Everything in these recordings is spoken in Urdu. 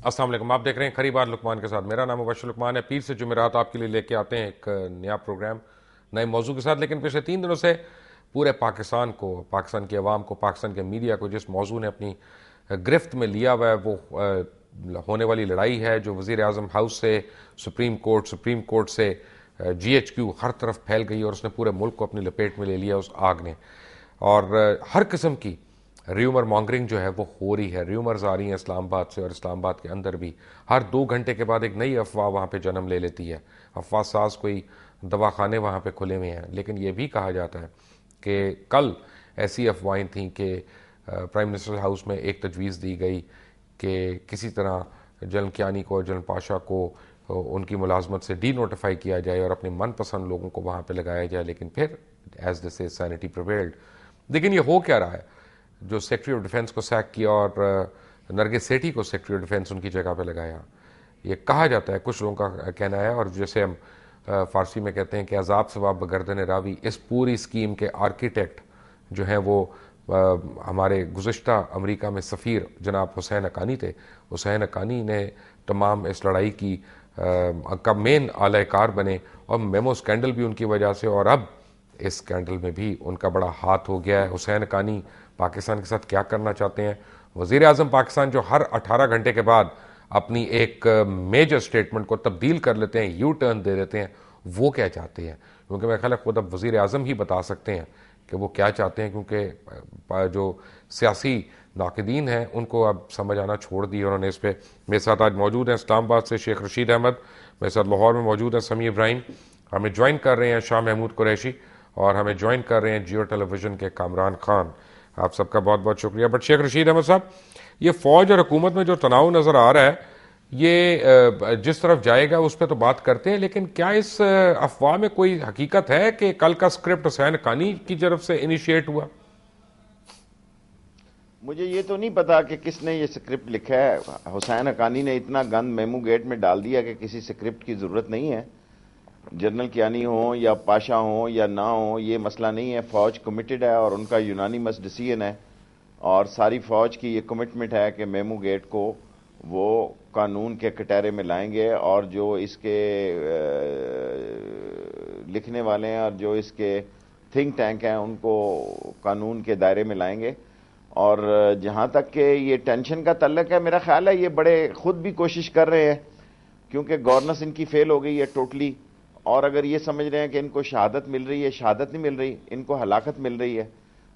السلام علیکم، آپ دیکھ رہے ہیں کھری بات لقمان کے ساتھ. میرا نام مبشر لقمان ہے. پیر سے جمعرات آپ کے لیے لے کے آتے ہیں ایک نیا پروگرام نئے موضوع کے ساتھ. لیکن پچھلے 3 دنوں سے پورے پاکستان کو، پاکستان کی عوام کو، پاکستان کے میڈیا کو جس موضوع نے اپنی گرفت میں لیا ہوا ہے وہ ہونے والی لڑائی ہے جو وزیر اعظم ہاؤس سے سپریم کورٹ سے جی ایچ کیو ہر طرف پھیل گئی اور اس نے پورے ملک کو اپنی لپیٹ میں لے لیا اس آگ نے. اور ہر قسم کی ریومر مانگرنگ جو ہے وہ ہو رہی ہے. ریومرز آ رہی ہیں اسلام آباد سے اور اسلام آباد کے اندر بھی. ہر 2 گھنٹے کے بعد ایک نئی افواہ وہاں پہ جنم لے لیتی ہے. افواہ ساز کوئی دواخانے وہاں پہ کھلے ہوئے ہیں. لیکن یہ بھی کہا جاتا ہے کہ کل ایسی افواہیں تھیں کہ پرائم منسٹر ہاؤس میں ایک تجویز دی گئی کہ کسی طرح جنرل کیانی کو، جنرل پاشا کو ان کی ملازمت سے ڈی نوٹیفائی کیا جائے اور اپنے من پسند لوگوں کو وہاں پہ لگایا جائے. لیکن پھر as this is centi prevailed. لیکن یہ ہو کیا رہا ہے؟ جو سیکرٹری آف ڈیفنس کو سیک کیا اور نرگس سیٹھی کو سیکرٹری آف ڈیفنس ان کی جگہ پہ لگایا. یہ کہا جاتا ہے، کچھ لوگوں کا کہنا ہے، اور جیسے ہم فارسی میں کہتے ہیں کہ عذاب ثواب بگردن راوی، اس پوری اسکیم کے آرکیٹیکٹ جو ہیں وہ ہمارے گزشتہ امریکہ میں سفیر جناب حسین حقانی تھے. حسین حقانی نے تمام اس لڑائی کی کا مین اعلی کار بنے اور میمو اسکینڈل بھی ان کی وجہ سے، اور اب اس اسکینڈل میں بھی ان کا بڑا ہاتھ ہو گیا ہے. حسین حقانی پاکستان کے ساتھ کیا کرنا چاہتے ہیں؟ وزیر اعظم پاکستان جو ہر 18 گھنٹے کے بعد اپنی ایک میجر سٹیٹمنٹ کو تبدیل کر لیتے ہیں، یو ٹرن دے دیتے ہیں، وہ کیا چاہتے ہیں؟ کیونکہ میرا خیال ہے خود اب وزیر اعظم ہی بتا سکتے ہیں کہ وہ کیا چاہتے ہیں، کیونکہ جو سیاسی ناقدین ہیں ان کو اب سمجھ آنا چھوڑ دی انہوں نے اس پہ. میرے ساتھ آج موجود ہیں اسلام آباد سے شیخ رشید احمد، میرے ساتھ لاہور میں موجود ہیں سمیع ابراہیم، ہمیں جوائن کر رہے ہیں شاہ محمود قریشی، اور ہمیں جوائن کر رہے ہیں جیو ٹیلی ویژن کے کامران خان. آپ سب کا بہت بہت شکریہ. بٹ شیخ رشید احمد صاحب، یہ فوج اور حکومت میں جو تناؤ نظر آ رہا ہے یہ جس طرف جائے گا اس پہ تو بات کرتے ہیں، لیکن کیا اس افواہ میں کوئی حقیقت ہے کہ کل کا اسکرپٹ حسین حقانی کی طرف سے انیشیٹ ہوا؟ مجھے یہ تو نہیں پتا کہ کس نے یہ سکرپٹ لکھا ہے. حسین حقانی نے اتنا گند میمو گیٹ میں ڈال دیا کہ کسی سکرپٹ کی ضرورت نہیں ہے. جنرل کیانی ہوں یا پاشا ہوں یا نہ ہوں، یہ مسئلہ نہیں ہے. فوج کمیٹڈ ہے اور ان کا یونانیمس ڈیسیژن ہے، اور ساری فوج کی یہ کمٹمنٹ ہے کہ میمو گیٹ کو وہ قانون کے کٹہرے میں لائیں گے، اور جو اس کے لکھنے والے ہیں اور جو اس کے تھنک ٹینک ہیں ان کو قانون کے دائرے میں لائیں گے. اور جہاں تک کہ یہ ٹینشن کا تعلق ہے، میرا خیال ہے یہ بڑے خود بھی کوشش کر رہے ہیں، کیونکہ گورننس ان کی فیل ہو گئی ہے ٹوٹلی. اور اگر یہ سمجھ رہے ہیں کہ ان کو شہادت مل رہی ہے، شہادت نہیں مل رہی، ان کو ہلاکت مل رہی ہے.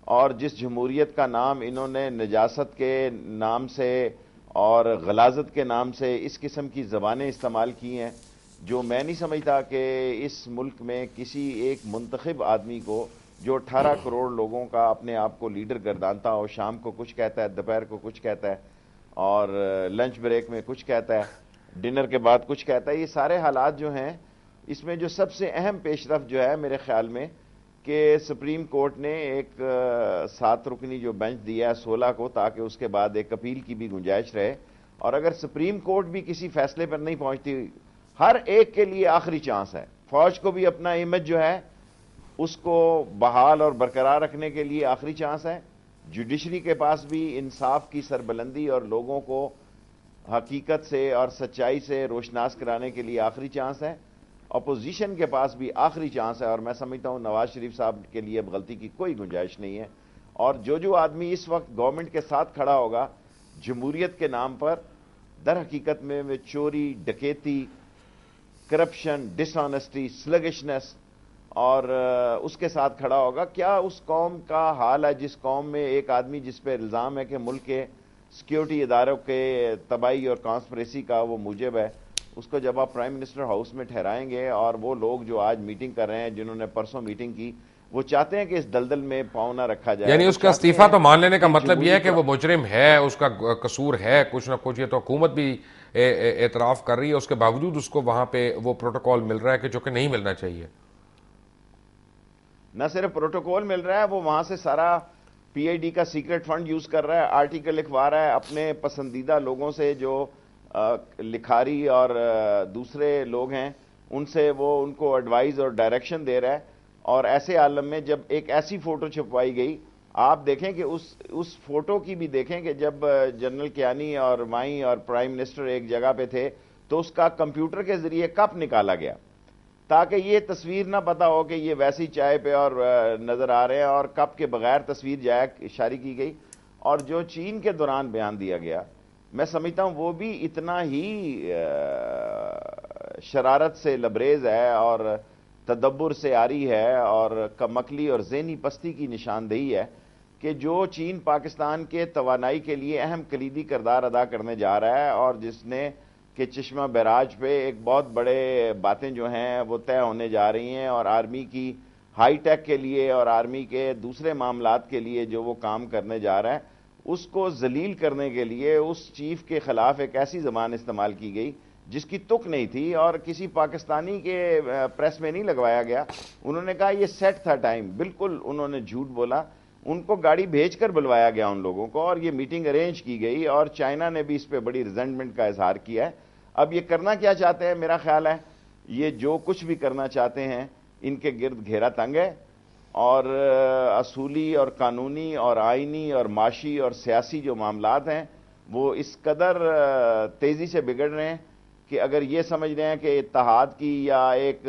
اور جس جمہوریت کا نام انہوں نے نجاست کے نام سے اور غلاظت کے نام سے اس قسم کی زبانیں استعمال کی ہیں، جو میں نہیں سمجھتا کہ اس ملک میں کسی ایک منتخب آدمی کو جو 18 کروڑ لوگوں کا اپنے آپ کو لیڈر گردانتا ہو، شام کو کچھ کہتا ہے، دوپہر کو کچھ کہتا ہے، اور لنچ بریک میں کچھ کہتا ہے، ڈنر کے بعد کچھ کہتا ہے. یہ سارے حالات جو ہیں، اس میں جو سب سے اہم پیش رفت جو ہے میرے خیال میں کہ سپریم کورٹ نے ایک 7 رکنی جو بینچ دیا ہے 16 کو، تاکہ اس کے بعد ایک اپیل کی بھی گنجائش رہے. اور اگر سپریم کورٹ بھی کسی فیصلے پر نہیں پہنچتی، ہر ایک کے لیے آخری چانس ہے. فوج کو بھی اپنا امیج جو ہے اس کو بحال اور برقرار رکھنے کے لیے آخری چانس ہے. جوڈیشری کے پاس بھی انصاف کی سربلندی اور لوگوں کو حقیقت سے اور سچائی سے روشناس کرانے کے لیے آخری چانس ہے. اپوزیشن کے پاس بھی آخری چانس ہے، اور میں سمجھتا ہوں نواز شریف صاحب کے لیے اب غلطی کی کوئی گنجائش نہیں ہے. اور جو آدمی اس وقت گورنمنٹ کے ساتھ کھڑا ہوگا جمہوریت کے نام پر، در حقیقت میں چوری، ڈکیتی، کرپشن، ڈس آنیسٹی، سلگشنس، اور اس کے ساتھ کھڑا ہوگا. کیا اس قوم کا حال ہے جس قوم میں ایک آدمی جس پہ الزام ہے کہ ملک کے سیکیورٹی اداروں کے تباہی اور کانسپریسی کا وہ موجب ہے، اس کو جب آپ پرائم منسٹر ہاؤس میں ٹھہرائیں گے، اور وہ لوگ جو آج میٹنگ کر رہے ہیں، جنہوں نے پرسوں میٹنگ کی، وہ چاہتے ہیں کہ اس دلدل میں پاؤں نہ رکھا جائے. یعنی وہ اس کا چاہتے استعفیٰ ہیں تو مان لینے کا کہ مطلب یہ جمہوری ہے کہ وہ مجرم ہے، اس کا قصور ہے کچھ نہ کچھ. یہ تو حکومت بھی اعتراف کر رہی ہے، اس کے باوجود اس کو وہاں پہ وہ پروٹوکول مل رہا ہے کہ جو کہ نہیں ملنا چاہیے. نہ صرف پروٹوکول مل رہا ہے، وہ وہاں سے سارا پی آئی ڈی کا سیکرٹ فنڈ یوز کر رہا ہے، آرٹیکل لکھوا رہا ہے اپنے پسندیدہ لوگوں سے، جو لکھاری اور دوسرے لوگ ہیں ان سے، وہ ان کو ایڈوائز اور ڈائریکشن دے رہا ہے. اور ایسے عالم میں جب ایک ایسی فوٹو چھپوائی گئی، آپ دیکھیں کہ اس فوٹو کی بھی دیکھیں کہ جب جنرل کیانی اور مائی اور پرائم منسٹر ایک جگہ پہ تھے تو اس کا کمپیوٹر کے ذریعے کپ نکالا گیا تاکہ یہ تصویر نہ پتا ہو کہ یہ ویسی چائے پہ اور نظر آ رہے ہیں، اور کپ کے بغیر تصویر جاری کی گئی. اور جو چین کے دوران بیان دیا گیا میں سمجھتا ہوں وہ بھی اتنا ہی شرارت سے لبریز ہے اور تدبر سے عاری ہے اور کمکلی اور ذہنی پستی کی نشاندہی ہے کہ جو چین پاکستان کے توانائی کے لیے اہم کلیدی کردار ادا کرنے جا رہا ہے اور جس نے کہ چشمہ بیراج پہ ایک بہت بڑے باتیں جو ہیں وہ طے ہونے جا رہی ہیں، اور آرمی کی ہائی ٹیک کے لیے اور آرمی کے دوسرے معاملات کے لیے جو وہ کام کرنے جا رہا ہے اس کو ذلیل کرنے کے لیے اس چیف کے خلاف ایک ایسی زبان استعمال کی گئی جس کی تک نہیں تھی، اور کسی پاکستانی کے پریس میں نہیں لگوایا گیا. انہوں نے کہا یہ سیٹ تھا ٹائم، بالکل انہوں نے جھوٹ بولا. ان کو گاڑی بھیج کر بلوایا گیا ان لوگوں کو، اور یہ میٹنگ ارینج کی گئی، اور چائنا نے بھی اس پہ بڑی ریزنٹمنٹ کا اظہار کیا ہے. اب یہ کرنا کیا چاہتے ہیں؟ میرا خیال ہے یہ جو کچھ بھی کرنا چاہتے ہیں ان کے گرد گھیرا تنگ ہے، اور اصولی اور قانونی اور آئینی اور معاشی اور سیاسی جو معاملات ہیں وہ اس قدر تیزی سے بگڑ رہے ہیں کہ اگر یہ سمجھ رہے ہیں کہ اتحاد کی یا ایک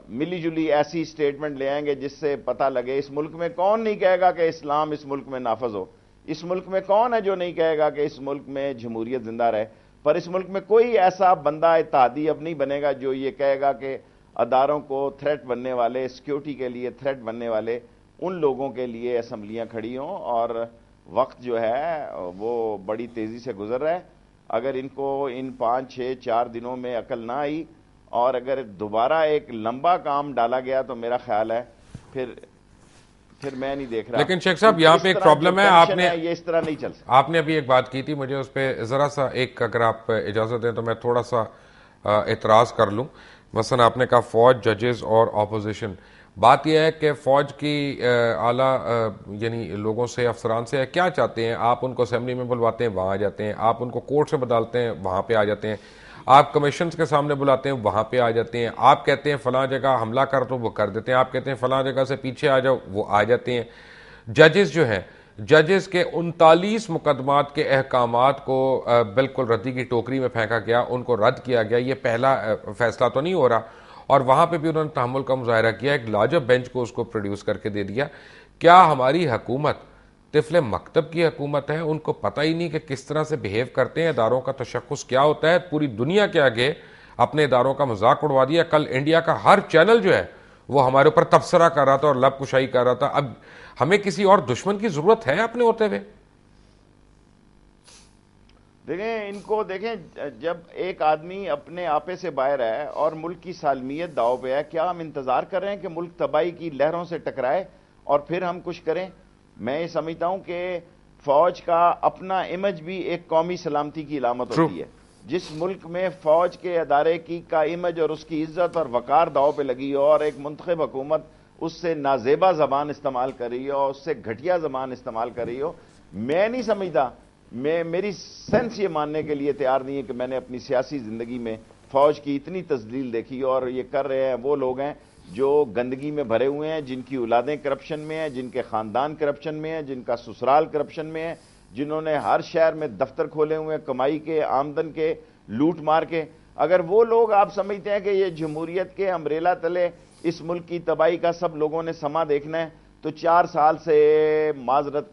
ملی جلی ایسی سٹیٹمنٹ لے آئیں گے جس سے پتہ لگے. اس ملک میں کون نہیں کہے گا کہ اسلام اس ملک میں نافذ ہو؟ اس ملک میں کون ہے جو نہیں کہے گا کہ اس ملک میں جمہوریت زندہ رہے؟ پر اس ملک میں کوئی ایسا بندہ اتحادی اب نہیں بنے گا جو یہ کہے گا کہ اداروں کو تھریٹ بننے والے، سیکیورٹی کے لیے تھریٹ بننے والے ان لوگوں کے لیے اسمبلیاں کھڑی ہوں. اور وقت جو ہے وہ بڑی تیزی سے گزر رہا ہے. اگر ان کو ان 5-6-4 دنوں میں عقل نہ آئی اور اگر دوبارہ ایک لمبا کام ڈالا گیا تو میرا خیال ہے پھر میں نہیں دیکھ رہا. لیکن شیخ صاحب یہاں پہ ایک پرابلم ہے، آپ نے یہ اس طرح نہیں چل سکتا. آپ نے ابھی ایک بات کی تھی، مجھے اس پہ ذرا سا ایک اگر آپ اجازت دیں تو میں تھوڑا سا اعتراض کر لوں. مثلا آپ نے کہا فوج، ججز اور اپوزیشن. بات یہ ہے کہ فوج کی اعلیٰ یعنی لوگوں سے، افسران سے کیا چاہتے ہیں؟ آپ ان کو اسمبلی میں بلواتے ہیں، وہاں آ جاتے ہیں. آپ ان کو کورٹ سے بدالتے ہیں، وہاں پہ آ جاتے ہیں. آپ کمیشنز کے سامنے بلاتے ہیں، وہاں پہ آ جاتے ہیں. آپ کہتے ہیں فلاں جگہ حملہ کر تو وہ کر دیتے ہیں. آپ کہتے ہیں فلاں جگہ سے پیچھے آ جاؤ، وہ آ جاتے ہیں. ججز جو ہیں، ججز کے 39 مقدمات کے احکامات کو بالکل ردی کی ٹوکری میں پھینکا گیا، ان کو رد کیا گیا. یہ پہلا فیصلہ تو نہیں ہو رہا، اور وہاں پہ بھی انہوں نے تحمل کا مظاہرہ کیا، ایک لاجب بینچ کو اس کو پروڈیوس کر کے دے دیا. کیا ہماری حکومت طفل مکتب کی حکومت ہے؟ ان کو پتہ ہی نہیں کہ کس طرح سے بہیو کرتے ہیں، اداروں کا تشخص کیا ہوتا ہے. پوری دنیا کے آگے اپنے اداروں کا مذاق اڑوا دیا. کل انڈیا کا ہر چینل جو ہے وہ ہمارے اوپر تبصرہ کر رہا تھا اور لب کشائی کر رہا تھا. اب ہمیں کسی اور دشمن کی ضرورت ہے اپنے ہوتے ہوئے؟ دیکھیں ان کو، دیکھیں جب ایک آدمی اپنے آپے سے باہر ہے اور ملک کی سالمیت داؤ پہ ہے، کیا ہم انتظار کر رہے ہیں کہ ملک تباہی کی لہروں سے ٹکرائے اور پھر ہم کچھ کریں؟ میں یہ سمجھتا ہوں کہ فوج کا اپنا امیج بھی ایک قومی سلامتی کی علامت ہوتی ہے. جس ملک میں فوج کے ادارے کا امیج اور اس کی عزت اور وقار داؤ پہ لگی ہو اور ایک منتخب حکومت اس سے نازیبا زبان استعمال کر رہی ہو، اس سے گھٹیا زبان استعمال کر رہی ہو، میں نہیں سمجھتا، میری سینس یہ ماننے کے لیے تیار نہیں ہے کہ میں نے اپنی سیاسی زندگی میں فوج کی اتنی تذلیل دیکھی. اور یہ کر رہے ہیں وہ لوگ ہیں جو گندگی میں بھرے ہوئے ہیں، جن کی اولادیں کرپشن میں ہیں، جن کے خاندان کرپشن میں ہیں، جن کا سسرال کرپشن میں ہے، جنہوں نے ہر شہر میں دفتر کھولے ہوئے ہیں کمائی کے، آمدن کے، لوٹ مار کے. اگر وہ لوگ آپ سمجھتے ہیں کہ یہ جمہوریت کے امبریلا تلے اس ملک کی تباہی کا سب لوگوں نے سما دیکھنا ہے تو 4 سال سے معذرت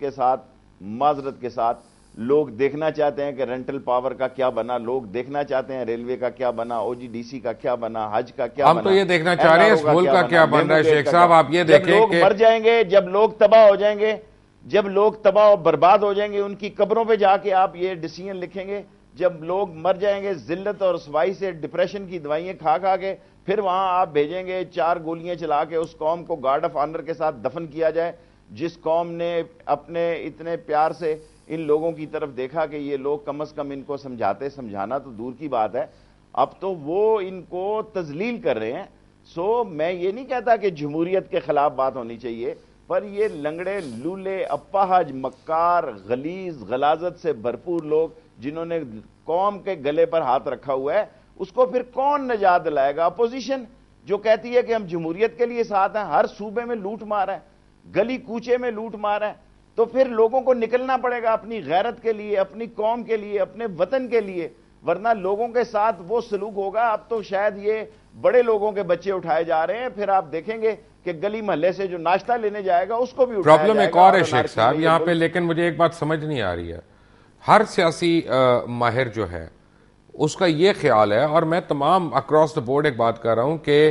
کے ساتھ لوگ دیکھنا چاہتے ہیں کہ رینٹل پاور کا کیا بنا، لوگ دیکھنا چاہتے ہیں ریلوے کا کیا بنا، او جی ڈی سی کا کیا بنا، حج کا کیا بنا. ہم تو یہ دیکھنا چاہ رہے ہیں اس ملک کا کیا بن رہا ہے. شیخ صاحب آپ یہ دیکھیں جب لوگ مر جائیں گے، جب لوگ تباہ ہو جائیں گے، جب لوگ تباہ و برباد ہو جائیں گے، ان کی قبروں پہ جا کے آپ یہ ڈیسیژن لکھیں گے. جب لوگ مر جائیں گے ذلت اور رسوائی سے، ڈپریشن کی دوائیاں کھا کے، پھر وہاں آپ بھیجیں گے 4 گولیاں چلا کے اس قوم کو گارڈ آف آنر کے ساتھ دفن کیا جائے، جس قوم نے اپنے اتنے پیار سے ان لوگوں کی طرف دیکھا کہ یہ لوگ کم از کم ان کو سمجھانا تو دور کی بات ہے، اب تو وہ ان کو تذلیل کر رہے ہیں. سو میں یہ نہیں کہتا کہ جمہوریت کے خلاف بات ہونی چاہیے، پر یہ لنگڑے، لولے، اپاہج، مکار، غلیظ، غلاظت سے بھرپور لوگ جنہوں نے قوم کے گلے پر ہاتھ رکھا ہوا ہے، اس کو پھر کون نجات دلائے گا؟ اپوزیشن جو کہتی ہے کہ ہم جمہوریت کے لیے ساتھ ہیں، ہر صوبے میں لوٹ مار ہے. گلی کوچے میں لوٹ مار ہے، تو پھر لوگوں کو نکلنا پڑے گا اپنی غیرت کے لیے، اپنی قوم کے لیے، اپنے وطن کے لیے، ورنہ لوگوں کے ساتھ وہ سلوک ہوگا. اب تو شاید یہ بڑے لوگوں کے بچے اٹھائے جا رہے ہیں، پھر آپ دیکھیں گے کہ گلی محلے سے جو ناشتہ لینے جائے گا اس کو بھی اٹھایا پرابلم جائے ایک گا. اور ہے شیخ صاحب یہاں پہ، لیکن مجھے ایک بات سمجھ نہیں آ رہی ہے. ہر سیاسی ماہر جو ہے اس کا یہ خیال ہے، اور میں تمام اکراس دا بورڈ ایک بات کر رہا ہوں، کہ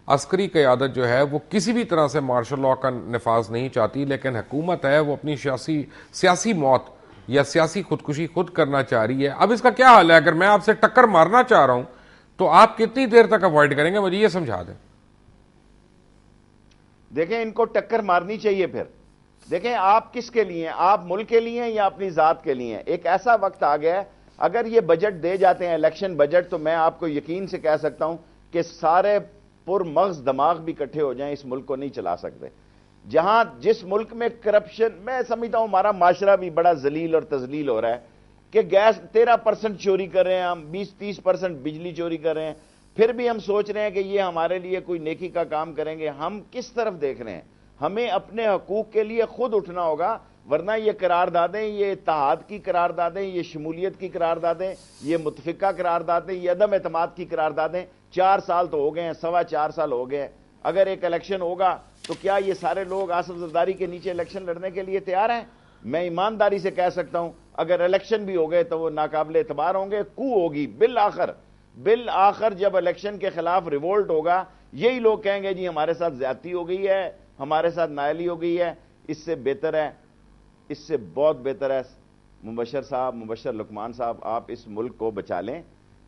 عسکری قیادت جو ہے وہ کسی بھی طرح سے مارشل لاء کا نفاذ نہیں چاہتی، لیکن حکومت ہے وہ اپنی سیاسی موت یا سیاسی خودکشی خود کرنا چاہ رہی ہے. اب اس کا کیا حل ہے؟ اگر میں آپ سے ٹکر مارنا چاہ رہا ہوں تو آپ کتنی دیر تک اوائڈ کریں گے؟ مجھے یہ سمجھا دیں. دیکھیں ان کو ٹکر مارنی چاہیے. پھر دیکھیں آپ کس کے لیے ہیں، آپ ملک کے لیے ہیں یا اپنی ذات کے لیے ہیں. ایک ایسا وقت آ گیا ہے اگر یہ بجٹ دے جاتے ہیں الیکشن بجٹ، تو میں آپ کو یقین سے کہہ سکتا ہوں کہ سارے پر مغز دماغ بھی اکٹھے ہو جائیں، اس ملک کو نہیں چلا سکتے. جہاں جس ملک میں کرپشن، میں سمجھتا ہوں ہمارا معاشرہ بھی بڑا ذلیل اور تذلیل ہو رہا ہے کہ گیس 13% چوری کر رہے ہیں ہم، 20-30% بجلی چوری کر رہے ہیں، پھر بھی ہم سوچ رہے ہیں کہ یہ ہمارے لیے کوئی نیکی کا کام کریں گے. ہم کس طرف دیکھ رہے ہیں؟ ہمیں اپنے حقوق کے لیے خود اٹھنا ہوگا، ورنہ یہ قراردادیں، یہ اتحاد کی قراردادیں، یہ شمولیت کی قراردادیں، یہ متفقہ قراردادیں، یہ عدم اعتماد کی قراردادیں 4 سال تو ہو گئے ہیں، 4.25 سال ہو گئے ہیں. اگر ایک الیکشن ہوگا تو کیا یہ سارے لوگ آصف زرداری کے نیچے الیکشن لڑنے کے لیے تیار ہیں؟ میں ایمانداری سے کہہ سکتا ہوں اگر الیکشن بھی ہو گئے تو وہ ناقابل اعتبار ہوں گے. کو ہوگی بالآخر جب الیکشن کے خلاف ریوولٹ ہوگا، یہی لوگ کہیں گے جی ہمارے ساتھ زیادتی ہو گئی ہے، ہمارے ساتھ نائلی ہو گئی ہے. اس سے بہتر ہے، اس سے بہت بہتر ہے مبشر لقمان صاحب، آپ اس ملک کو بچا لیں.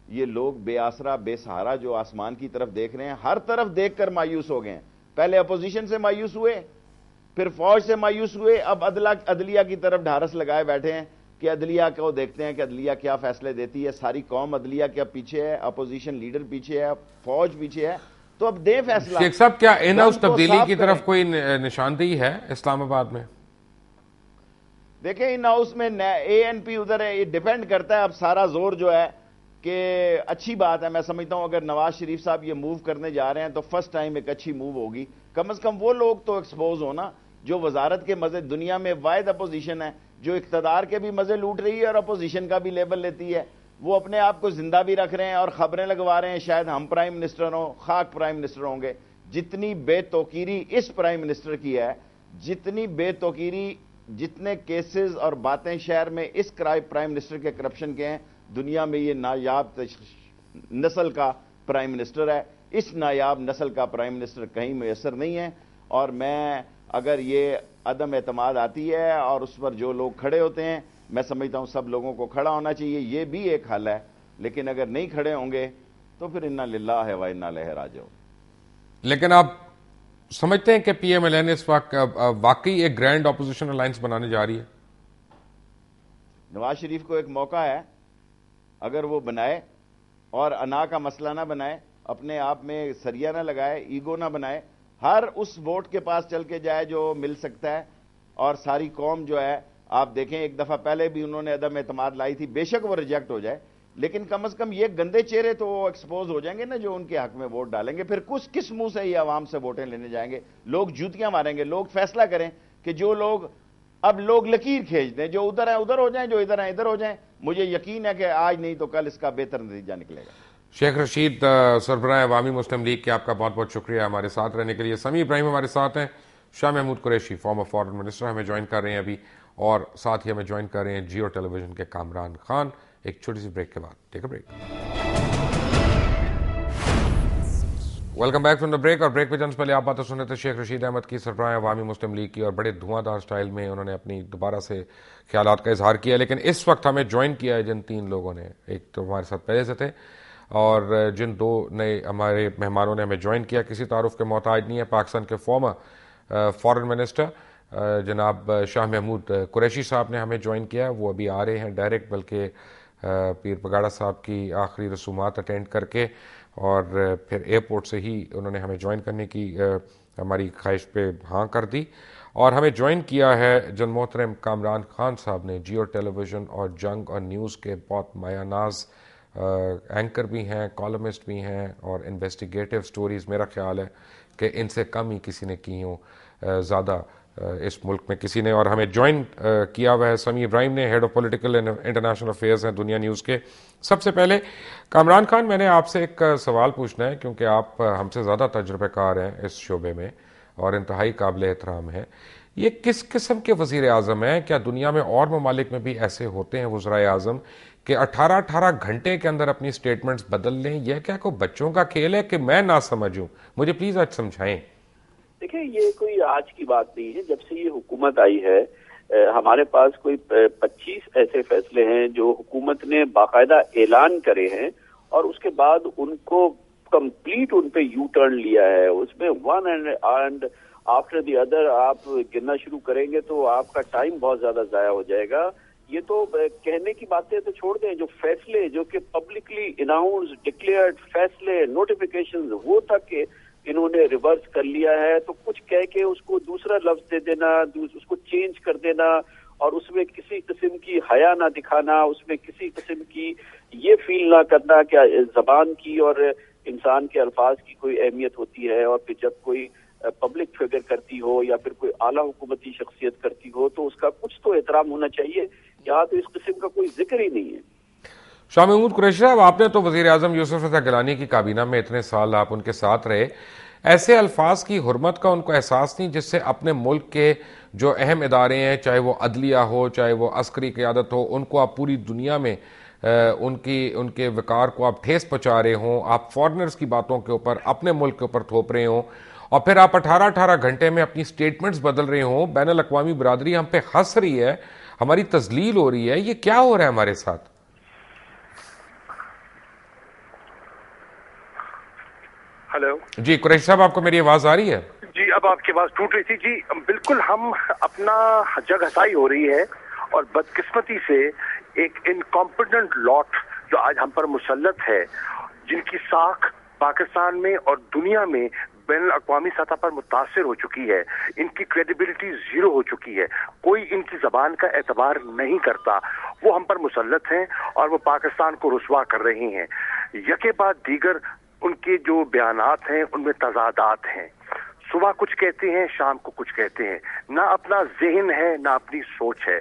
یہ لوگ بے آسرا بے سہارا جو آسمان کی طرف دیکھ رہے ہیں، ہر طرف دیکھ کر مایوس ہو گئے ہیں. پہلے اپوزیشن سے مایوس ہوئے، پھر فوج سے مایوس ہوئے، اب عدلیہ کی طرف ڈھارس لگائے بیٹھے ہیں کہ عدلیہ کو دیکھتے ہیں کہ عدلیہ کیا فیصلے دیتی ہے. ساری قوم عدلیہ کے پیچھے ہے، اپوزیشن لیڈر پیچھے ہے، فوج پیچھے ہے، تو اب دیں فیصلہ. شیخ صاحب کیا ان ہاؤس تبدیلی کی طرف کوئی نشاندہی ہے اسلام آباد میں؟ دیکھیں ان ہاؤس میں اے این پی ادھر ہے، یہ ڈیپینڈ کرتا ہے. اب سارا زور جو ہے کہ اچھی بات ہے، میں سمجھتا ہوں اگر نواز شریف صاحب یہ موو کرنے جا رہے ہیں تو فرسٹ ٹائم ایک اچھی موو ہوگی. کم از کم وہ لوگ تو ایکسپوز ہونا جو وزارت کے مزے، دنیا میں واحد اپوزیشن ہے جو اقتدار کے بھی مزے لوٹ رہی ہے اور اپوزیشن کا بھی لیبل لیتی ہے. وہ اپنے آپ کو زندہ بھی رکھ رہے ہیں اور خبریں لگوا رہے ہیں شاید ہم پرائم منسٹر ہوں، خاک پرائم منسٹر ہوں گے. جتنی بے توقیری اس پرائم منسٹر کی ہے، جتنی بے توقیری، جتنے کیسز اور باتیں شہر میں اس پرائم منسٹر کے کرپشن کے ہیں، دنیا میں یہ نایاب نسل کا پرائم منسٹر ہے. اس نایاب نسل کا پرائم منسٹر کہیں میسر نہیں ہے. اور میں اگر یہ عدم اعتماد آتی ہے اور اس پر جو لوگ کھڑے ہوتے ہیں، میں سمجھتا ہوں سب لوگوں کو کھڑا ہونا چاہیے، یہ بھی ایک حل ہے. لیکن اگر نہیں کھڑے ہوں گے تو پھر انا للہ و انا الیہ راجعون. لیکن آپ سمجھتے ہیں کہ پی ایم ایل این اس وقت واقعی ایک گرینڈ اپوزیشن الائنس بنانے جا رہی ہے؟ نواز شریف کو ایک موقع ہے، اگر وہ بنائے اور انا کا مسئلہ نہ بنائے، اپنے آپ میں سریا نہ لگائے، ایگو نہ بنائے، ہر اس ووٹ کے پاس چل کے جائے جو مل سکتا ہے. اور ساری قوم جو ہے، آپ دیکھیں ایک دفعہ پہلے بھی انہوں نے عدم اعتماد لائی تھی، بے شک وہ ریجیکٹ ہو جائے لیکن کم از کم یہ گندے چہرے تو ایکسپوز ہو جائیں گے نا جو ان کے حق میں ووٹ ڈالیں گے. پھر کس منہ سے یہ عوام سے ووٹیں لینے جائیں گے؟ لوگ جوتیاں ماریں گے. لوگ فیصلہ کریں کہ جو لوگ، اب لوگ لکیر کھینچ دیں، جو ادھر ہیں ادھر ہو جائیں، جو ادھر ہیں ادھر ہو جائیں. مجھے یقین ہے کہ آج نہیں تو کل اس کا بہتر نتیجہ نکلے گا. شیخ رشید، سربراہ عوامی مسلم لیگ کے، آپ کا بہت بہت شکریہ ہمارے ساتھ رہنے کے لیے. سمیع ابراہیم ہمارے ساتھ ہیں، Shah Mahmood Qureshi former foreign minister ہمیں جوائن کر رہے ہیں ابھی، اور ساتھ ہی ہمیں جوائن کر رہے ہیں جیو ٹیلی ویژن کے کامران خان. ایک چھوٹی سی بریک کے بعد، take a break. Welcome back from the break. اور بریک پہ جانے سے پہلے آپ باتیں سن رہے تھے شیخ رشید احمد کی، سربراہ عوامی مسلم لیگ کی، اور بڑے دھواں دھار سٹائل میں انہوں نے اپنی دوبارہ سے خیالات کا اظہار کیا. لیکن اس وقت ہمیں جوائن کیا ہے جن 3 لوگوں نے، ایک تو ہمارے ساتھ پہلے سے تھے، اور جن 2 نئے ہمارے مہمانوں نے ہمیں جوائن کیا، کسی تعارف کے محتاج نہیں ہے. پاکستان کے فارمر فارن منسٹر جناب شاہ محمود قریشی صاحب نے ہمیں جوائن کیا. وہ ابھی آ رہے ہیں ڈائریکٹ، بلکہ پیر پگاڑا صاحب کی آخری رسومات اٹینڈ کر کے اور پھر ایئرپورٹ سے ہی انہوں نے ہمیں جوائن کرنے کی ہماری خواہش پہ ہاں کر دی. اور ہمیں جوائن کیا ہے جن محترم کامران خان صاحب نے، جیو ٹیلی ویژن اور جنگ اور نیوز کے بہت مایہ ناز اینکر بھی ہیں، کالمسٹ بھی ہیں، اور انویسٹیگیٹو سٹوریز میرا خیال ہے کہ ان سے کم ہی کسی نے کی ہوں زیادہ اس ملک میں کسی نے. اور ہمیں جوائن کیا ہوا ہے سمیع ابراہیم نے، head of political and international affairs ہیں دنیا نیوز کے. سب سے پہلے کامران خان، میں نے آپ سے ایک سوال پوچھنا ہے کیونکہ آپ ہم سے زیادہ تجربہ کار ہیں اس شعبے میں اور انتہائی قابل احترام ہیں. یہ کس قسم کے وزیر اعظم ہیں؟ کیا دنیا میں اور ممالک میں بھی ایسے ہوتے ہیں وزرائے اعظم کہ 18 گھنٹے کے اندر اپنی سٹیٹمنٹس بدل لیں؟ یہ کیا کوئی بچوں کا کھیل ہے کہ میں نہ سمجھوں؟ مجھے پلیز آج سمجھائیں. دیکھیں، یہ کوئی آج کی بات نہیں ہے. جب سے یہ حکومت آئی ہے ہمارے پاس کوئی 25 ایسے فیصلے ہیں جو حکومت نے باقاعدہ اعلان کرے ہیں اور اس کے بعد ان کو کمپلیٹ ان پہ یو ٹرن لیا ہے. اس میں one and after the other آپ گننا شروع کریں گے تو آپ کا ٹائم بہت زیادہ ضائع ہو جائے گا. یہ تو کہنے کی باتیں تو چھوڑ دیں، جو فیصلے جو کہ پبلکلی اناؤنس ڈکلیئرڈ فیصلے نوٹیفیکیشن وہ تک کہ انہوں نے ریورس کر لیا ہے. تو کچھ کہہ کے اس کو دوسرا لفظ دے دینا، اس کو چینج کر دینا اور اس میں کسی قسم کی حیا نہ دکھانا، اس میں کسی قسم کی یہ فیل نہ کرنا کہ زبان کی اور انسان کے الفاظ کی کوئی اہمیت ہوتی ہے. اور پھر جب کوئی پبلک فگر کرتی ہو یا پھر کوئی اعلیٰ حکومتی شخصیت کرتی ہو تو اس کا کچھ تو احترام ہونا چاہیے. یہاں تو اس قسم کا کوئی ذکر ہی نہیں ہے. شاہ محمود قریشی صاحب، آپ نے تو وزیر اعظم یوسف رضا گیلانی کی کابینہ میں اتنے سال آپ ان کے ساتھ رہے. ایسے الفاظ کی حرمت کا ان کو احساس نہیں جس سے اپنے ملک کے جو اہم ادارے ہیں، چاہے وہ عدلیہ ہو، چاہے وہ عسکری قیادت ہو، ان کو آپ پوری دنیا میں ان کے وقار کو آپ ٹھیس پہنچا رہے ہوں، آپ فارنرز کی باتوں کے اوپر اپنے ملک کے اوپر تھوپ رہے ہوں، اور پھر آپ 18 گھنٹے میں اپنی سٹیٹمنٹس بدل رہے ہوں. بین الاقوامی برادری ہم پہ ہنس رہی ہے، ہماری تذلیل ہو رہی ہے. یہ کیا ہو رہا ہے ہمارے ساتھ؟ ہلو جی قریشی صاحب، آپ کو میری آواز آ رہی ہے؟ جی، اب آپ کی آواز ٹوٹ رہی تھی. جی بالکل، ہم اپنا جگ ہسائی ہو رہی ہے اور بدقسمتی سے ایک انکمپیٹنٹ لاٹ جو آج ہم پر مسلط ہے، جن کی ساکھ پاکستان میں اور دنیا میں بین الاقوامی سطح پر متاثر ہو چکی ہے. ان کی کریڈیبلٹی زیرو ہو چکی ہے، کوئی ان کی زبان کا اعتبار نہیں کرتا. وہ ہم پر مسلط ہیں اور وہ پاکستان کو رسوا کر رہے ہیں. یکے بعد دیگر ان کے جو بیانات ہیں ان میں تضادات ہیں. صبح کچھ کہتے ہیں، شام کو کچھ کہتے ہیں. نہ اپنا ذہن ہے نہ اپنی سوچ ہے.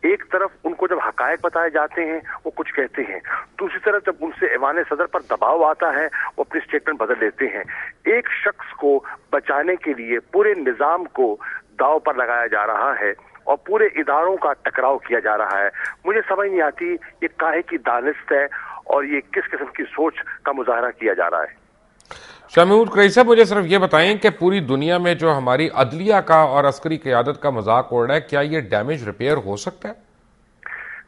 ایک طرف ان کو جب حقائق بتائے جاتے ہیں وہ کچھ کہتے ہیں، دوسری طرف جب ان سے ایوان صدر پر دباؤ آتا ہے وہ اپنی سٹیٹمنٹ بدل لیتے ہیں. ایک شخص کو بچانے کے لیے پورے نظام کو داؤ پر لگایا جا رہا ہے اور پورے اداروں کا ٹکراؤ کیا جا رہا ہے. مجھے سمجھ نہیں آتی یہ کاہے کی دانست ہے اور یہ کس قسم کی سوچ کا مظاہرہ کیا جا رہا ہے. شاہ محمود قریشی صاحب، مجھے صرف یہ بتائیں کہ پوری دنیا میں جو ہماری عدلیہ کا اور عسکری قیادت کا مذاق اڑ رہا ہے، کیا یہ ڈیمیج ریپیئر ہو سکتا ہے؟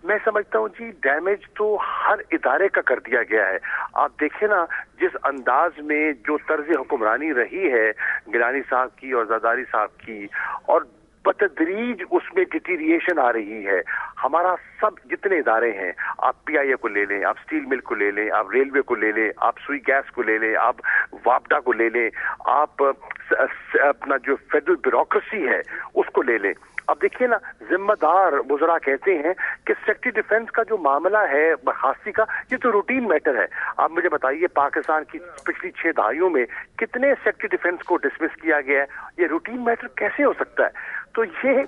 میں سمجھتا ہوں جی، ڈیمیج تو ہر ادارے کا کر دیا گیا ہے. آپ دیکھیں نا، جس انداز میں جو طرز حکمرانی رہی ہے گیلانی صاحب کی اور زرداری صاحب کی، اور بتدریج اس میں ڈیٹیریشن آ رہی ہے. ہمارا سب جتنے ادارے ہیں، آپ پی آئی اے کو لے لیں، آپ اسٹیل مل کو لے لیں، آپ ریلوے کو لے لیں، آپ سوئی گیس کو لے لیں، آپ واپڈا کو لے لیں، آپ اپنا جو فیڈرل بیوروکریسی ہے اس کو لے لیں. اب دیکھیے نا، ذمہ دار وزراء کہتے ہیں کہ سیکٹری ڈیفنس کا جو معاملہ ہے برخاستی کا، یہ تو روٹین میٹر ہے. آپ مجھے بتائیے پاکستان کی پچھلی 6 دہائیوں میں کتنے سیکٹری ڈیفنس کو ڈسمس کیا گیا ہے؟ یہ روٹین میٹر کیسے ہو سکتا ہے؟ تو یہ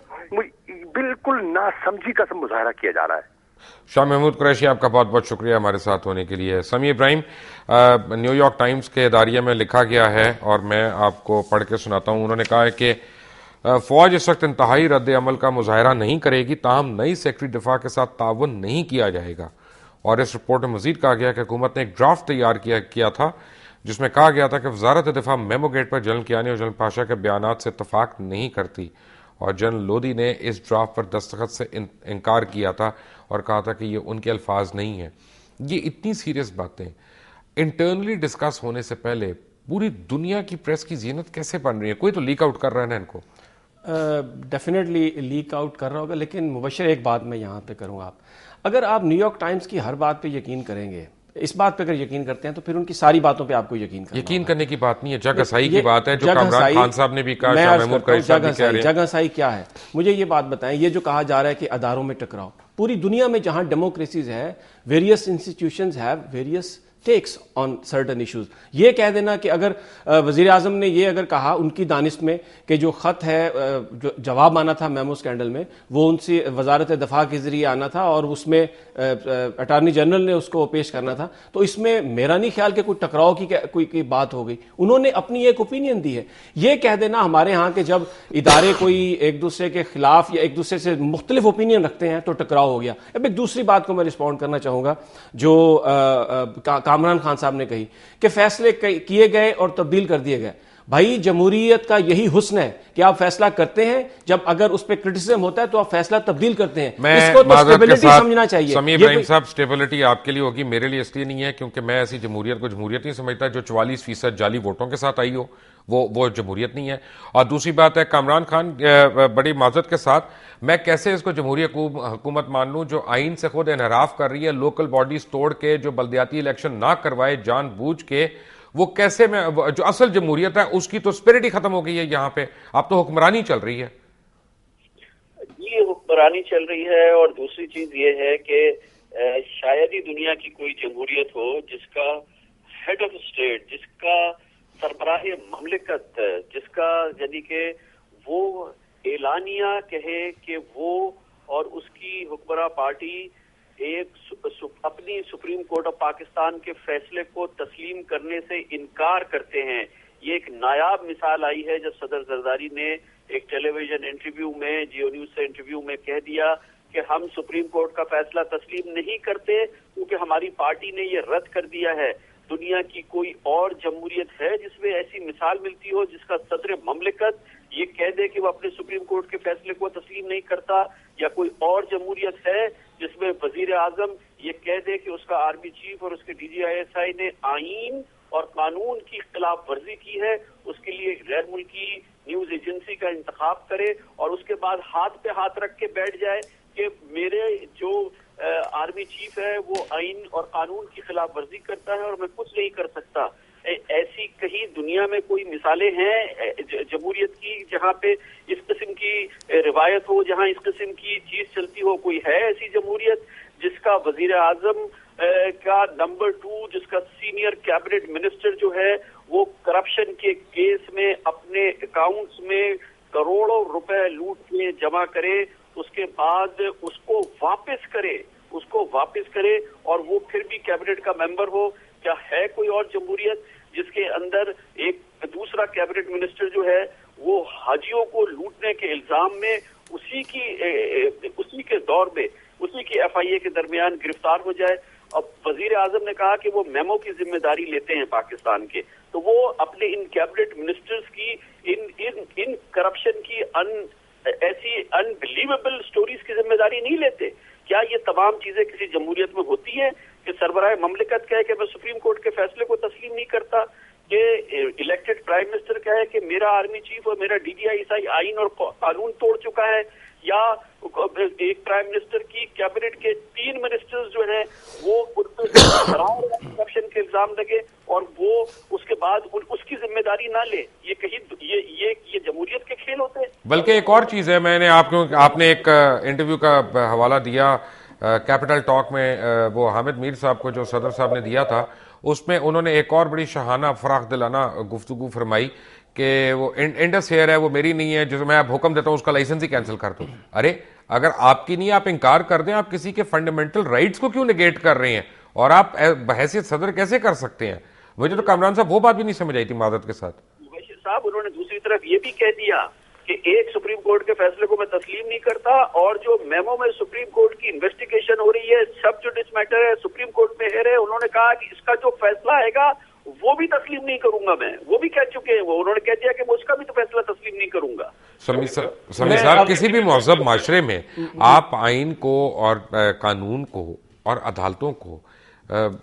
بالکل ناسمجھی کا مظاہرہ کیا جا رہا ہے. شاہ محمود قریشی، آپ کا بہت بہت شکریہ ہمارے ساتھ ہونے کے لیے. سمیع ابراہیم، نیو یارک ٹائمز کے اداریہ میں لکھا گیا ہے اور میں آپ کو پڑھ کے سناتا ہوں. انہوں نے کہا ہے کہ فوج اس وقت انتہائی رد عمل کا مظاہرہ نہیں کرے گی تاہم نئی سیکٹری دفاع کے ساتھ تعاون نہیں کیا جائے گا. اور اس رپورٹ میں مزید کہا گیا کہ حکومت نے ایک ڈرافٹ تیار کیا تھا جس میں کہا گیا تھا کہ وزارت دفاع میمو گیٹ پر جنرل کیانی اور جنرل پاشا کے بیانات سے اتفاق نہیں کرتی، اور جنرل لودھی نے اس ڈرافٹ پر دستخط سے انکار کیا تھا اور کہا تھا کہ یہ ان کے الفاظ نہیں ہیں. یہ اتنی سیریس باتیں انٹرنلی ڈسکس ہونے سے پہلے پوری دنیا کی پریس کی زینت کیسے بن رہی ہے؟ کوئی تو لیک آؤٹ کر رہا ہے نا ان کو. ڈیفینیٹلی لیک آؤٹ کر رہا ہوگا، لیکن مبشر ایک بات میں یہاں پہ کروں. اگر آپ نیو یارک ٹائمز کی ہر بات پہ یقین کریں گے، اس بات پہ اگر یقین کرتے ہیں تو پھر ان کی ساری باتوں پہ آپ کو یقین کرنے کی بات نہیں ہے، جگ ہسائی کی بات ہے جو کامران خان صاحب نے بھی کہا، شاہ محمود قریشی صاحب بھی کہہ رہے ہیں۔ جگ ہسائی کیا ہے؟ مجھے یہ بات بتائیں، یہ جو کہا جا رہا ہے کہ اداروں میں ٹکراؤ، پوری دنیا میں جہاں ڈیموکریسیز ہے، various institutions have various takes on certain issues. یہ کہہ دینا کہ اگر وزیر اعظم نے یہ اگر کہا ان کی دانست میں کہ جو خط ہے جو جواب آنا تھا میمو اسکینڈل میں وہ ان سے وزارت دفاع کے ذریعے آنا تھا اور اس میں اٹارنی جنرل نے اس کو پیش کرنا تھا، تو اس میں میرا نہیں خیال کہ کوئی ٹکراؤ کی کوئی بات ہو گئی. انہوں نے اپنی ایک اوپینین دی ہے. یہ کہہ دینا ہمارے ہاں کہ جب ادارے کوئی ایک دوسرے کے خلاف یا ایک دوسرے سے مختلف اوپینین رکھتے ہیں تو ٹکراؤ ہو گیا. اب ایک دوسری بات کو میں رسپونڈ کرنا چاہوں گا جو کامران خان صاحب نے کہی کہ فیصلے کیے گئے اور تبدیل کر دیے گئے. بھائی جمہوریت کا یہی حسن ہے کہ آپ فیصلہ کرتے ہیں، جب اگر اس پہ کرٹیسزم ہوتا ہے تو آپ فیصلہ تبدیل کرتے ہیں. اس کو تو سٹیبلٹی سمجھنا چاہیے. سمیع ابراہیم صاحب، سٹیبلٹی آپ کے لیے ہوگی، میرے لیے اس لیے نہیں ہے کیونکہ میں ایسی جمہوریت کو جمہوریت نہیں سمجھتا جو 44% جعلی ووٹوں کے ساتھ آئی ہو، وہ جمہوریت نہیں ہے. اور دوسری بات ہے کامران خان، بڑی معذرت کے ساتھ میں کیسے اس کو جمہوری حکومت مان لوں جو آئین سے خود انحراف کر رہی ہے، لوکل باڈیز توڑ کے، جو بلدیاتی الیکشن نہ کروائے جان بوجھ کے، وہ کیسے میں جو اصل جمہوریت ہے اس کی تو اسپرٹ ہی ختم ہو گئی ہے. یہاں پہ اب تو حکمرانی چل رہی ہے. یہ حکمرانی چل رہی ہے، اور دوسری چیز یہ ہے کہ شاید ہی دنیا کی کوئی جمہوریت ہو جس کا ہیڈ آف اسٹیٹ، جس کا سربراہ مملکت، جس کا یعنی کہ وہ اعلانیہ کہے کہ وہ اور اس کی حکمراں پارٹی ایک اپنی سپریم کورٹ آف پاکستان کے فیصلے کو تسلیم کرنے سے انکار کرتے ہیں. یہ ایک نایاب مثال آئی ہے جب صدر زرداری نے ایک ٹیلی ویژن انٹرویو میں، جیو نیوز سے انٹرویو میں کہہ دیا کہ ہم سپریم کورٹ کا فیصلہ تسلیم نہیں کرتے کیونکہ ہماری پارٹی نے یہ رد کر دیا ہے. دنیا کی کوئی اور جمہوریت ہے جس میں ایسی مثال ملتی ہو جس کا صدر مملکت یہ کہہ دے کہ وہ اپنے سپریم کورٹ کے فیصلے کو تسلیم نہیں کرتا؟ یا کوئی اور جمہوریت ہے جس میں وزیر اعظم یہ کہہ دے کہ اس کا آرمی چیف اور اس کے DGI نے آئین اور قانون کی خلاف ورزی کی ہے، اس کے لیے غیر ملکی نیوز ایجنسی کا انتخاب کرے اور اس کے بعد ہاتھ پہ ہاتھ رکھ کے بیٹھ جائے کہ میرے جو آرمی چیف ہے وہ آئین اور قانون کی خلاف ورزی کرتا ہے اور میں کچھ نہیں کر سکتا؟ ایسی کہیں دنیا میں کوئی مثالیں ہیں جمہوریت کی جہاں پہ اس قسم کی روایت ہو، جہاں اس قسم کی چیز چلتی ہو؟ کوئی ہے ایسی جمہوریت جس کا وزیر اعظم کا نمبر 2، جس کا سینئر کیبنٹ منسٹر جو ہے وہ کرپشن کے کیس میں اپنے اکاؤنٹس میں کروڑوں روپے لوٹ کے جمع کرے، اس کے بعد اس کو واپس کرے اور وہ پھر بھی کیبنٹ کا ممبر ہو؟ کیا ہے کوئی اور جمہوریت جس کے اندر ایک دوسرا کیبنٹ منسٹر جو ہے وہ حاجیوں کو لوٹنے کے الزام میں اسی کے دور میں اسی کی FIA کے درمیان گرفتار ہو جائے؟ اب وزیر اعظم نے کہا کہ وہ میمو کی ذمہ داری لیتے ہیں پاکستان کے، تو وہ اپنے ان کیبنٹ منسٹرز کی ان کرپشن کی ایسی انبلیویبل سٹوریز کی ذمہ داری نہیں لیتے؟ کیا یہ تمام چیزیں کسی جمہوریت میں ہوتی ہیں کہ سربراہ مملکت کہے کہ میں سپریم کورٹ کے فیصلے کو تسلیم نہیں کرتا، کہ الیکٹڈ پرائم منسٹر کہے کہ میرا آرمی چیف اور میرا DGI آئین اور قانون توڑ چکا ہے، یا ایک پرائم منسٹر کی کیبنٹ کے 3 منسٹرز جو ہیں وہ کرپشن کے الزام لگے اور وہ اس کے بعد اس کی ذمہ داری نہ لے؟ یہ کہیں یہ جمہوریت کے کھیل ہوتے ہیں؟ بلکہ ایک اور چیز ہے، میں نے آپ نے ایک انٹرویو کا حوالہ دیا کیپٹل ٹاک میں، وہ حامد میر صاحب کو جو صدر صاحب نے دیا تھا، اس میں انہوں نے ایک اور بڑی شاہانہ فراخ دلانہ گفتگو فرمائی کہ وہ انڈس ہیئر ہے وہ میری نہیں ہے، جسے میں اب حکم دیتا ہوں اس کا لائسنس ہی کینسل کر دوں. ارے اگر آپ کی نہیں آپ انکار کر دیں، آپ کسی کے فنڈامنٹل رائٹس کو کیوں نگیٹ کر رہے ہیں؟ اور آپ بحیثیت صدر کیسے کر سکتے ہیں؟ مجھے تو کامران صاحب وہ بات بھی نہیں سمجھ آئی تھی معذرت کے ساتھ. مبشر صاحب، انہوں نے دوسری طرف یہ بھی کہہ دیا کہ ایک سپریم کورٹ کے فیصلے کو میں تسلیم نہیں کرتا، اور جو میمو میں سپریم کورٹ کی انویسٹیگیشن ہو رہی ہے، سب جوڈس میٹر ہے، سپریم کورٹ میں ہے، انہوں نے کہا کہ اس کا جو فیصلہ آئے گا وہ بھی تسلیم نہیں کروں گا. میں وہ بھی کہہ چکے ہیں، انہوں نے کہہ دیا کہ میں اس کا بھی تو فیصلہ تسلیم نہیں کروں گا. سمیع صاحب، کسی بھی مہذب معاشرے میں آپ آئین کو اور قانون کو اور عدالتوں کو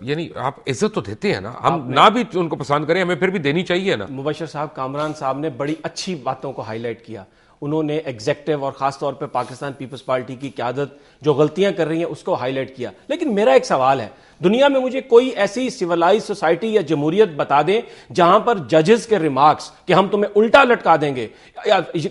یعنی آپ عزت تو دیتے ہیں نا، ہم نہ بھی ان کو پسند کریں ہمیں پھر بھی دینی چاہیے نا. مبشر صاحب، کامران صاحب نے بڑی اچھی باتوں کو ہائی لائٹ کیا. انہوں نے ایگزیکٹو اور خاص طور پہ پاکستان پیپلز پارٹی کی قیادت جو غلطیاں کر رہی ہیں اس کو ہائی لائٹ کیا. لیکن میرا ایک سوال ہے, دنیا میں مجھے کوئی ایسی سیولائز سوسائٹی یا جمہوریت بتا دیں جہاں پر ججز کے ریمارکس کہ ہم تمہیں الٹا لٹکا دیں گے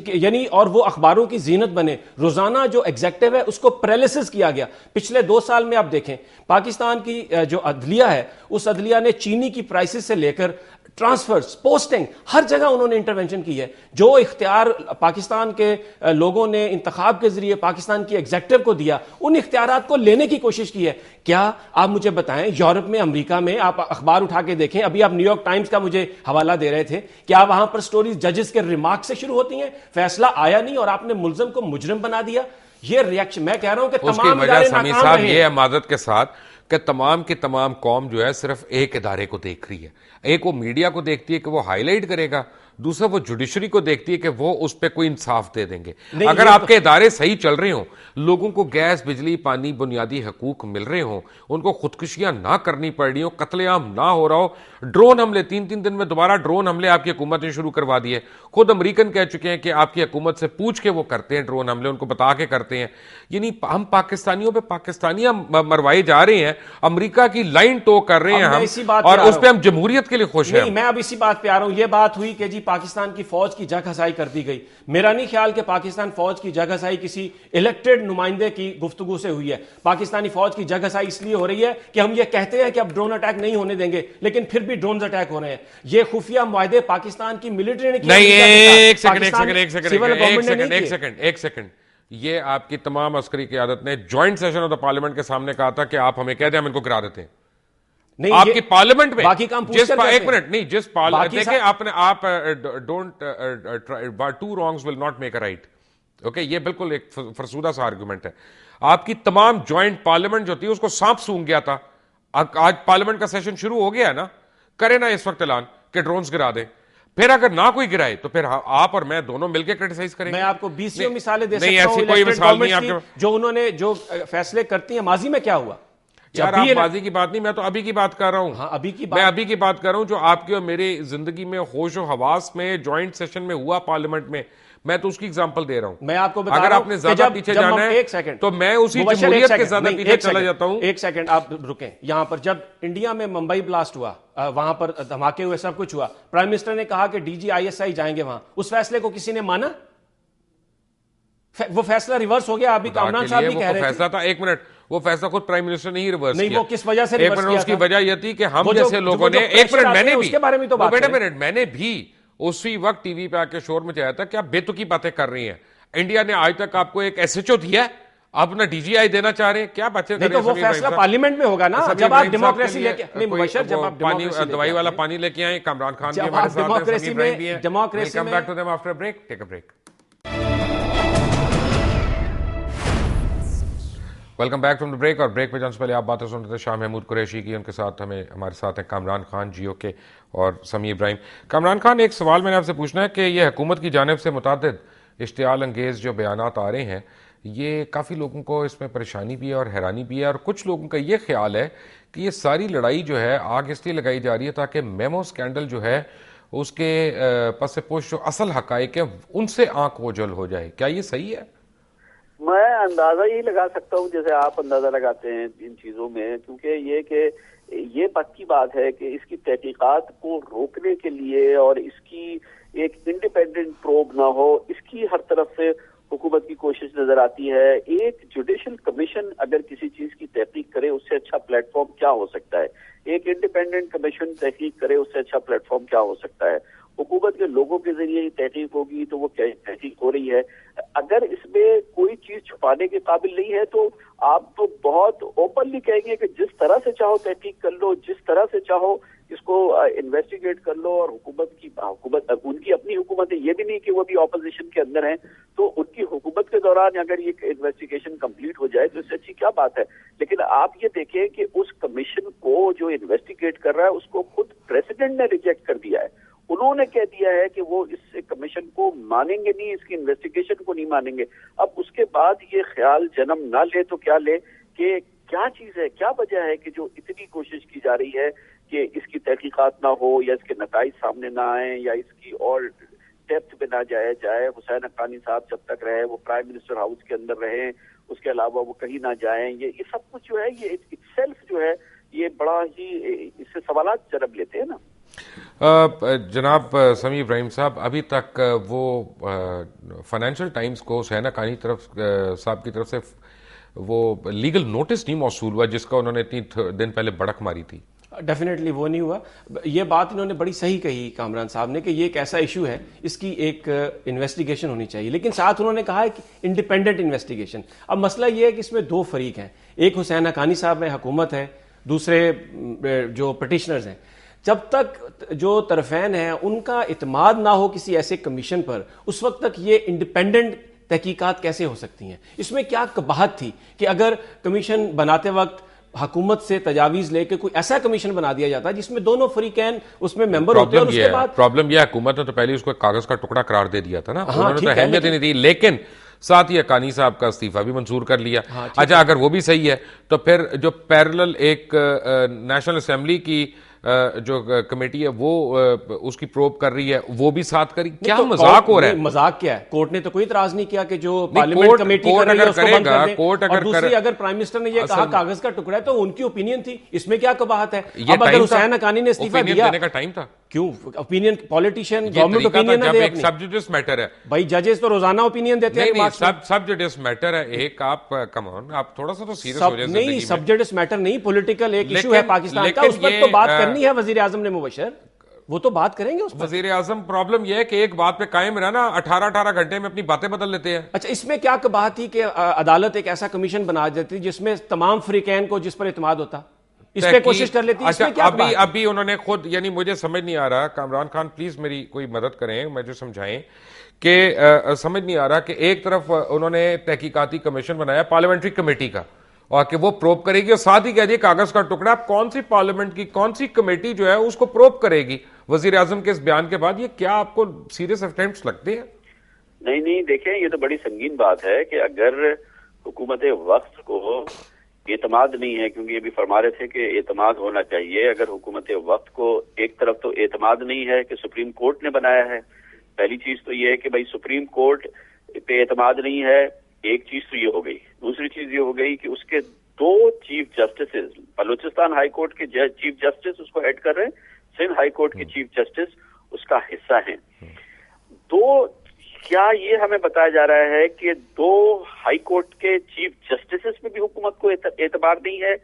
یعنی اور وہ اخباروں کی زینت بنے, روزانہ جو ایگزیکٹو ہے اس کو پیرالائسس کیا گیا. پچھلے 2 سال میں آپ دیکھیں پاکستان کی جو عدلیہ ہے اس عدلیہ نے چینی کی پرائسز سے لے کر ٹرانسفرز, پوسٹنگ, ہر جگہ انہوں نے انٹرونشن کی ہے. جو اختیار پاکستان کے لوگوں نے انتخاب کے ذریعے پاکستان کی ایگزیکٹو کو دیا, ان اختیارات کو لینے کی کوشش کی ہے. کیا آپ مجھے بتائیں یورپ میں, امریکہ میں, آپ اخبار اٹھا کے دیکھیں, ابھی آپ نیو یارک ٹائمز کا مجھے حوالہ دے رہے تھے, کیا وہاں پر سٹوریز ججز کے ریمارک سے شروع ہوتی ہیں, فیصلہ آیا نہیں اور آپ نے ملزم کو مجرم بنا دیا. یہ ریاکشن میں کہہ رہا ہوں کہ تمام ادارے ناکام رہے. یہ ہے معذرت کے ساتھ کہ تمام کی تمام قوم جو ہے صرف ایک ادارے کو دیکھ رہی ہے. ایک وہ میڈیا کو دیکھتی ہے کہ وہ ہائی لائٹ کرے گا, دوسرا وہ جوڈیشری کو دیکھتی ہے کہ وہ اس پہ کوئی انصاف دے دیں گے. اگر آپ کے ادارے صحیح چل رہے ہوں, لوگوں کو گیس, بجلی, پانی, بنیادی حقوق مل رہے ہوں, ان کو خودکشیاں نہ کرنی پڑ رہی ہوں, قتل عام نہ ہو رہا ہو, ڈرون حملے 3 دن میں دوبارہ ڈرون حملے آپ کی حکومت نے شروع کروا دیے. خود امریکن کہہ چکے ہیں کہ آپ کی حکومت سے پوچھ کے وہ کرتے ہیں ڈرون حملے, ان کو بتا کے کرتے ہیں. یعنی ہم پاکستانیوں پہ پاکستانیاں مروائے جا رہے ہیں, امریکہ کی لائن ٹو کر رہے ہیں ہم, اور اس پہ ہم جمہوریت کے لیے خوش ہیں. میں اب اسی بات پہ آ رہا ہوں. یہ بات ہوئی کہ جی پاکستان کی فوج کی جگ ہسائی کر دی گئی. میرا نہیں خیال کہ پاکستان فوج کی جگ ہسائی کسی الیکٹڈ نمائندے کی گفتگو سے ہوئی ہے. پاکستانی فوج کی جگ ہسائی اس لیے ہو رہی ہے کہ ہم یہ کہتے ہیں کہ اب ڈرون اٹیک نہیں ہونے دیں گے, لیکن پھر بھی ڈرونز اٹیک ہو رہے ہیں. یہ خفیہ معاہدے پاکستان کی ملٹری نے ایک سیکنڈ, یہ آپ کی تمام عسکری قیادت نے joint session of the parliament کے سامنے کہا تھا کہ آپ ہمیں کہہ دیں ہم ان کو گرا دیتے ہیں. آپ کی پارلیمنٹ میں ایک منٹ نہیں, جس دیکھیں آپ don't two wrongs will not make a right. Okay, یہ بالکل ایک فرسودہ سا آرگومنٹ ہے. آپ کی تمام جوائنٹ پارلیمنٹ جو تھی اس کو سانپ سونگ گیا تھا. آج پارلیمنٹ کا سیشن شروع ہو گیا نا, کرے نا اس وقت اعلان کہ ڈرونز گرا دیں. پھر اگر نہ کوئی گرائے تو پھر آپ اور میں دونوں مل کے کرٹیسائز کریں گے. میں آپ کو 20 مثالیں دے سکتا ہوں, ایسی کوئی مثال نہیں آپ کے جو انہوں نے جو فیصلے کرتی ہیں. ماضی میں کیا ہوا یار, آپ ماضی کی بات نہیں, میں تو ابھی کی بات کر رہا ہوں. میں ابھی کی بات کر رہا ہوں جو آپ کی اور میری زندگی میں ہوش و حواس میں جوائنٹ سیشن میں ہوا پارلیمنٹ میں, میں تو اس کی ایگزامپل دے رہا ہوں. میں آپ کو بتا رہا ہوں اگر آپ نے زیادہ پیچھے جانا ہے تو میں اسی جمہوریت کے زیادہ پیچھے چلا جاتا ہوں. ایک سیکنڈ آپ رکیں. یہاں پر جب انڈیا میں ممبئی بلاسٹ ہوا, وہاں پر دھماکے ہوئے, سب کچھ ہوا, پرائم منسٹر نے کہا کہ DGISI جائیں گے وہاں. اس فیصلے کو کسی نے مانا؟ وہ فیصلہ ریورس ہو گیا. ابھی کامران صاحب بھی کہہ رہے تھے فیصلہ تھا, ایک منٹ, وہ فیصلہ خود پرائم منسٹر نے ہی ریورس کیا. نہیں, وہ کس وجہ سے ریورس کیا؟ اس کی وجہ یہ تھی کہ ہم جیسے لوگوں نے, ایک منٹ, میں نے بھی, میں نے بھی اسی وقت ٹی وی پہ آ کے شور مچایا تھا کہ آپ بے تکی باتیں کر رہی ہیں. انڈیا نے آج تک آپ کو ایک SHO دیا ہے, آپ اپنا DGI دینا چاہ رہے ہیں, کیا باتیں کر رہے ہیں؟ تو وہ فیصلہ پارلیمنٹ میں ہوگا نا, جب آپ ڈیموکریسی لے کے, نہیں مبشر, جب آپ دوائی والا پانی لے کے آئیں. کامران خان بھی ہمارے ساتھ ہیں, سمیع ابراہیم بھی ہیں. Welcome back to them after break. Take a break. Welcome back from the break. اور بریک پہ جانے سے پہلے آپ باتیں سن رہے تھے شاہ محمود قریشی کی, ان کے ساتھ ہمارے ساتھ ہیں کامران خان جیو کے اور سمیع ابراہیم. کامران خان, ایک سوال میں نے آپ سے پوچھنا ہے کہ یہ حکومت کی جانب سے متعدد اشتعال انگیز جو بیانات آ رہے ہیں, یہ کافی لوگوں کو اس میں پریشانی بھی ہے اور حیرانی بھی ہے, اور کچھ لوگوں کا یہ خیال ہے کہ یہ ساری لڑائی جو ہے آگ اس لیے لگائی جا رہی ہے تاکہ میمو اسکینڈل جو ہے اس کے پس پوش جو اصل حقائق ہیں ان سے آنکھ اوجھل ہو جائے. کیا یہ صحیح ہے؟ میں اندازہ یہی لگا سکتا ہوں جیسے آپ اندازہ لگاتے ہیں ان چیزوں میں, کیونکہ یہ کہ یہ پکی بات ہے کہ اس کی تحقیقات کو روکنے کے لیے اور اس کی ایک انڈیپینڈنٹ پروب نہ ہو, اس کی ہر طرف سے حکومت کی کوشش نظر آتی ہے. ایک جوڈیشل کمیشن اگر کسی چیز کی تحقیق کرے اس سے اچھا پلیٹ فارم کیا ہو سکتا ہے؟ ایک انڈیپینڈنٹ کمیشن تحقیق کرے اس سے اچھا پلیٹ فارم کیا ہو سکتا ہے؟ حکومت کے لوگوں کے ذریعے ہی تحقیق ہوگی تو وہ تحقیق ہو رہی ہے. اگر اس میں کوئی چیز چھپانے کے قابل نہیں ہے تو آپ تو بہت اوپنلی کہیں گے کہ جس طرح سے چاہو تحقیق کر لو, جس طرح سے چاہو اس کو انویسٹیگیٹ کر لو. اور حکومت ان کی اپنی حکومت ہے, یہ بھی نہیں کہ وہ بھی اپوزیشن کے اندر ہیں, تو ان کی حکومت کے دوران اگر یہ انویسٹیگیشن کمپلیٹ ہو جائے تو اس سے اچھی کیا بات ہے. لیکن آپ یہ دیکھیں کہ اس کمیشن کو جو انویسٹیگیٹ کر رہا ہے اس کو خود پریزیڈنٹ نے ریجیکٹ کر دیا ہے. انہوں نے کہہ دیا ہے کہ وہ اس کمیشن کو مانیں گے نہیں, اس کی انویسٹیگیشن کو نہیں مانیں گے. اب اس کے بعد یہ خیال جنم نہ لے تو کیا لے کہ کیا چیز ہے, کیا وجہ ہے کہ جو اتنی کوشش کی جا رہی ہے کہ اس کی تحقیقات نہ ہو یا اس کے نتائج سامنے نہ آئیں یا اس کی اور ڈیپتھ پہ نہ جائے جائے، حسین حقانی صاحب جب تک رہے وہ پرائم منسٹر ہاؤس کے اندر رہیں، اس کے علاوہ وہ کہیں نہ جائیں، یہ سب کچھ جو ہے یہ اٹ سیلف جو ہے یہ بڑا ہی اس سے سوالات جنم لیتے ہیں نا۔ جناب سمیع ابراہیم صاحب، ابھی تک وہ فائنینشیل ٹائمز کو حسین حقانی صاحب کی طرف سے وہ لیگل نوٹس نہیں موصول ہوا جس کا انہوں نے اتنی دن پہلے بڑک ماری تھی؟ ڈیفینیٹلی وہ نہیں ہوا۔ یہ بات انہوں نے بڑی صحیح کہی کامران صاحب نے کہ یہ ایک ایسا ایشو ہے، اس کی ایک انویسٹیگیشن ہونی چاہیے، لیکن ساتھ انہوں نے کہا ہے کہ انڈیپینڈنٹ انویسٹیگیشن۔ اب مسئلہ یہ ہے کہ اس میں دو فریق ہیں، ایک حسین حقانی صاحب ہے، حکومت ہے، دوسرے جو پٹیشنرز ہیں۔ جب تک جو طرفین ہیں ان کا اعتماد نہ ہو کسی ایسے کمیشن پر، اس وقت تک یہ انڈیپینڈنٹ تحقیقات کیسے ہو سکتی ہیں؟ اس میں کیا قباحت تھی کہ اگر کمیشن بناتے وقت حکومت سے تجاویز لے کے کوئی ایسا کمیشن بنا دیا جاتا جس میں دونوں فریقین اس میں ممبر ہوتے ہیں، اور اس کے بعد پرابلم یہ حکومت نے تو پہلے اس کو کاغذ کا ٹکڑا قرار دے دیا تھا نا، انہوں نے تو اہمیت ہی نہیں دی، لیکن ساتھ ہی حقانی صاحب کا استعفیٰ بھی منظور کر لیا۔ اچھا، اگر وہ بھی صحیح ہے تو پھر جو پیرلل ایک نیشنل اسمبلی کی جو کمیٹی ہے وہ اس کی پروب کر رہی ہے، وہ بھی ساتھ کری، کیا مذاق ہو رہا ہے؟ مذاق کیا ہے؟ کورٹ نے تو کوئی اعتراض نہیں کیا کہ جو پارلیمنٹ کمیٹی کر رہی ہے اس کو بند کر دیں، اور دوسری اگر پرائم منسٹر نے یہ کہا کاغذ کا ٹکڑا ہے تو ان کی اوپینین تھی، اس میں کیا قباحت ہے؟ اب اگر حسین حقانی نے استعفیٰ دیا، دینے کا ٹائم تھا کیوں اوپینین پولیٹیشین گورنمنٹ اوپینین نہ دے اپنی؟ سب جوڈس میٹر ہے بھائی، ججز تو روزانہ اوپینین دیتے ہیں، سب جوڈس میٹر ہے، ایک آپ کم آن آپ تھوڑا سا تو سیریس ہو جائے زندگی میں۔ نہیں، سب جوڈس میٹر نہیں، پولیٹیکل ایک ایشو ہے پاکستان کا، اس پر تو بات کرنی ہے وزیر اعظم نے مبشر، وہ تو بات کریں گے اس پر۔ وزیر اعظم پرابلم یہ ہے کہ ایک بات پہ قائم رہنا، 18 گھنٹے میں اپنی باتیں بدل لیتے ہیں۔ اچھا، اس میں کیا قباحت تھی کہ عدالت ایک ایسا کمیشن بنا دیتی جس میں تمام فریقین کو جس پر اعتماد ہوتا، اس پہ کوشش کر لیتی؟ اس میں کیا ابھی انہوں نے خود، یعنی مجھے سمجھ نہیں آ رہا، کامران خان پلیز میری کوئی مدد کریں، مجھے سمجھائیں کہ سمجھ نہیں آ رہا کہ ایک طرف انہوں نے تحقیقاتی کمیشن بنایا پارلیمنٹری کمیٹی کا، اور کہ وہ پروب کرے گی، اور ساتھ ہی کہہ دیے کاغذ کا ٹکڑا، اب کون سی پارلیمنٹ کی کون سی کمیٹی جو ہے اس کو پروب کرے گی وزیر اعظم کے اس بیان کے بعد؟ یہ کیا آپ کو سیریس اٹیمپٹس لگتے ہیں؟ نہیں دیکھیں، یہ تو بڑی سنگین بات ہے کہ اگر حکومت وقت کو اعتماد نہیں ہے، کیونکہ یہ بھی فرما رہے تھے کہ اعتماد ہونا چاہیے، اگر حکومت وقت کو ایک طرف تو اعتماد نہیں ہے کہ سپریم کورٹ نے بنایا ہے، پہلی چیز تو یہ ہے کہ بھائی سپریم کورٹ پہ اعتماد نہیں ہے، ایک چیز تو یہ ہو گئی، دوسری چیز یہ ہو گئی کہ اس کے دو chief justices, Balochistan high court کے چیف جسٹس اس کو ہیڈ کر رہے ہیں، سندھ ہائی کورٹ کے چیف جسٹس اس کا حصہ ہیں۔ تو کیا یہ ہمیں بتایا جا رہا ہے کہ دو ہائی کورٹ کے چیف جسٹسز پہ بھی حکومت کو اعتبار نہیں ہے،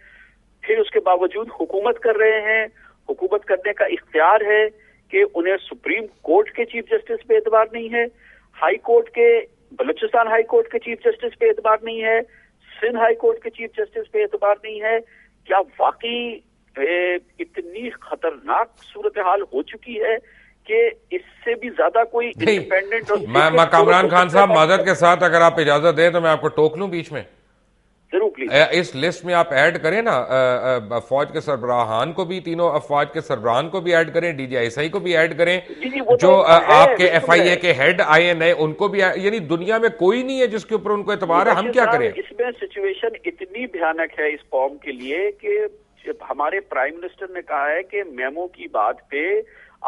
پھر اس کے باوجود حکومت کر رہے ہیں، حکومت کرنے کا اختیار ہے کہ انہیں سپریم کورٹ کے چیف جسٹس پہ اعتبار نہیں ہے، ہائی کورٹ کے بلوچستان ہائی کورٹ کے چیف جسٹس پہ اعتبار نہیں ہے، سندھ ہائی کورٹ کے چیف جسٹس پہ اعتبار نہیں ہے؟ کیا واقعی اتنی خطرناک صورتحال ہو چکی ہے کہ اس سے بھی زیادہ کوئی انڈیپینڈنٹ؟ میں کامران خان صاحب معذرت کے ساتھ اگر آپ اجازت دیں تو میں آپ کو ٹوک لوں بیچ میں، ضرور پلیز۔ اس لسٹ میں آپ ایڈ کریں نا فوج کے سربراہان کو بھی، تینوں افواج کے سربراہان کو بھی ایڈ کریں، ڈی جی آئی کو بھی ایڈ کریں، جو آپ کے ایف آئی اے کے ہیڈ آئی این اے ان کو بھی، یعنی دنیا میں کوئی نہیں ہے جس کے اوپر ان کو اعتبار ہے، ہم کیا کریں؟ اس میں سچویشن اتنی بھیانک ہے اس قوم کے لیے کہ ہمارے پرائم منسٹر نے کہا ہے کہ میمو کی بات پہ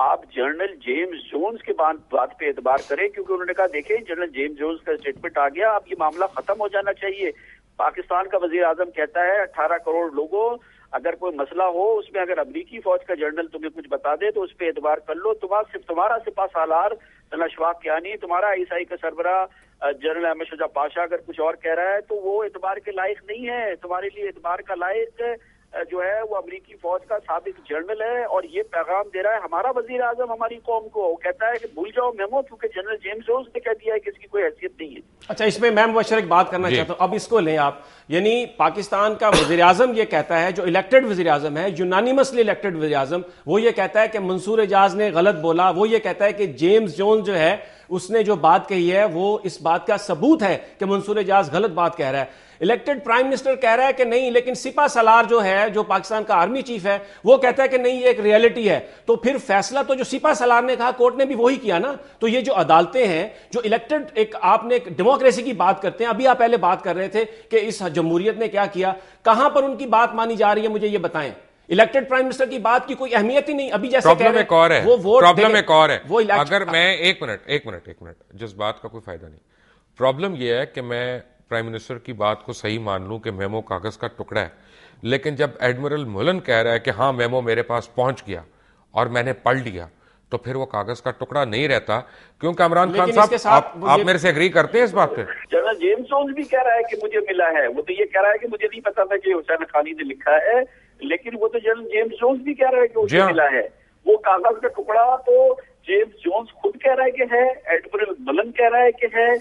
آپ جنرل جیمز جونز کے بات پہ اعتبار کریں، کیونکہ انہوں نے کہا دیکھیں جنرل جیمز جونز کا اسٹیٹمنٹ آ گیا، اب یہ معاملہ ختم ہو جانا چاہیے۔ پاکستان کا وزیر اعظم کہتا ہے 18 کروڑ لوگوں، اگر کوئی مسئلہ ہو اس میں اگر امریکی فوج کا جنرل تمہیں کچھ بتا دے تو اس پہ اعتبار کر لو، صرف تمہارا سپہ سالار اشفاق کیانی، تمہارا عیسائی کا سربراہ جنرل احمد شجاع پاشا اگر کچھ اور کہہ رہا ہے تو وہ اعتبار کے لائق نہیں ہے، تمہارے لیے اعتبار کا لائق جو ہے وہ امریکی فوج کا سابق جنرل ہے، اور یہ پیغام دے رہا ہے ہمارا وزیر اعظم ہماری قوم کو، وہ کہتا ہے کہ بھول جاؤ میمو، کیونکہ جنرل جیمز جونز نے کہہ دیا ہے کہ اس کی کوئی حیثیت نہیں ہے۔ اچھا، اس میں میں مبشر ایک بات کرنا چاہتا ہوں، اب اس کو لیں آپ، یعنی پاکستان کا وزیر اعظم یہ کہتا ہے، جو الیکٹڈ وزیر اعظم ہے، یونانیمسلی الیکٹڈ وزیر اعظم، وہ یہ کہتا ہے کہ منصور اعجاز نے غلط بولا، وہ یہ کہتا ہے کہ جیمز جونز جو ہے اس نے جو بات کہی ہے وہ اس بات کا ثبوت ہے کہ منصور اعجاز غلط بات کہہ رہا ہے۔ الیکٹڈ پرائم منسٹر کہہ رہا ہے کہ نہیں، لیکن سپہ سالار جو ہے، جو پاکستان کا آرمی چیف ہے، وہ کہتا ہے کہ نہیں یہ ایک ریئلٹی ہے، تو پھر فیصلہ تو جو سپہ سالار نے کہا کورٹ نے بھی وہی کیا نا۔ تو یہ جو عدالتیں ہیں، جو الیکٹڈ ایک آپ نے ایک ڈیموکریسی کی بات کرتے ہیں، ابھی آپ پہلے بات کر رہے تھے کہ اس جمہوریت نے کیا کیا، کہاں پر ان کی بات مانی جا رہی ہے، مجھے یہ بتائیں۔ الیکٹڈ پرائم منسٹر کی بات کی کوئی اہمیت ہی نہیں. ابھی جیسے پرابلم ایک اور ہے, پرابلم ایک اور ہے. وہ اگر میں ایک منٹ جس بات کا کوئی فائدہ نہیں, پرابلم یہ ہے کہ میں پرائم منسٹر کی بات کو صحیح مان لوں کہ میمو کاغذ کا ٹکڑا ہے, لیکن جب ایڈمرل ملن کہہ رہا ہے کہ ہاں میمو میرے پاس پہنچ گیا اور میں نے پڑھ لیا, تو پھر وہ کاغذ کا ٹکڑا نہیں رہتا. کیونکہ عمران خان صاحب آپ میرے سے اگری کرتے ہیں اس بات پہ؟ جنرل جیمز جونز بھی کہہ رہا ہے کہ مجھے ملا ہے, وہ تو یہ کہہ رہا ہے کہ مجھے نہیں پتا تھا کہ حسین حقانی نے لکھا ہے, لیکن وہ تو جنرل جیمز جونز بھی کہہ رہا ہے کہ اسے ملا ہے. وہ کاغذ کا ٹکڑا تو جیمز جونز خود کہہ رہا ہے کہ ہے, ایڈمرل ملن کہہ رہا ہے کہ ہے.